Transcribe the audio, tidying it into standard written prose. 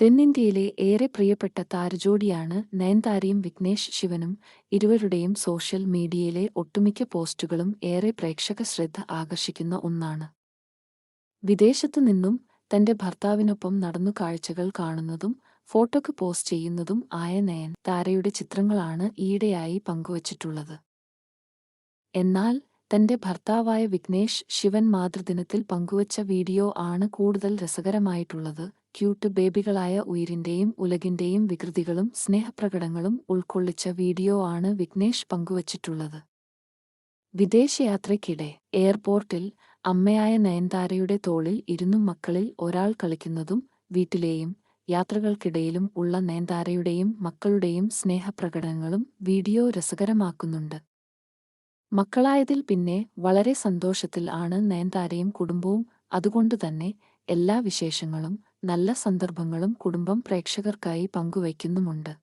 തെന്നിന്ത്യയിലെ ഏറെ പ്രിയപ്പെട്ട താരജോഡിയാണ് നയൻതാരയും വിഘ്നേഷ് ശിവനും. ഇരുവരുടെയും സോഷ്യൽ മീഡിയയിലെ ഒട്ടുമിക്ക പോസ്റ്റുകളും ഏറെ പ്രേക്ഷക ശ്രദ്ധ ആകർഷിക്കുന്ന ഒന്നാണ്. വിദേശത്തു നിന്നും തന്റെ ഭർത്താവിനൊപ്പം നടന്നു കാഴ്ചകൾ കാണുന്നതും ഫോട്ടോക്ക് പോസ്റ്റ് ചെയ്യുന്നതും ആയ നയൻ താരയുടെ ചിത്രങ്ങളാണ് ഈയിടെയായി പങ്കുവച്ചിട്ടുള്ളത്. എന്നാൽ തന്റെ ഭർത്താവായ വിഘ്നേഷ് ശിവൻ മാതൃദിനത്തിൽ പങ്കുവച്ച വീഡിയോ ആണ് കൂടുതൽ രസകരമായിട്ടുള്ളത്. ക്യൂട്ട് ബേബികളായ ഉയിരിന്റെയും ഉലകിന്റെയും വികൃതികളും സ്നേഹപ്രകടനങ്ങളും ഉൾക്കൊള്ളിച്ച വീഡിയോ ആണ് വിഘ്നേഷ് പങ്കുവച്ചിട്ടുള്ളത്. വിദേശയാത്രയ്ക്കിടെ എയർപോർട്ടിൽ അമ്മയായ നയൻതാരയുടെ തോളിൽ ഇരുന്നും മക്കളിൽ ഒരാൾ കളിക്കുന്നതും വീട്ടിലെയും യാത്രകൾക്കിടയിലും ഉള്ള നയൻതാരയുടെയും മക്കളുടെയും സ്നേഹപ്രകടനങ്ങളും വീഡിയോ രസകരമാക്കുന്നുണ്ട്. മക്കളായതിൽ പിന്നെ വളരെ സന്തോഷത്തിൽ ആണ് നയൻതാരയും കുടുംബവും. അതുകൊണ്ടുതന്നെ എല്ലാ വിശേഷങ്ങളും നല്ല സന്ദർഭങ്ങളും കുടുംബം പ്രേക്ഷകർക്കായി പങ്കുവയ്ക്കുന്നുമുണ്ട്.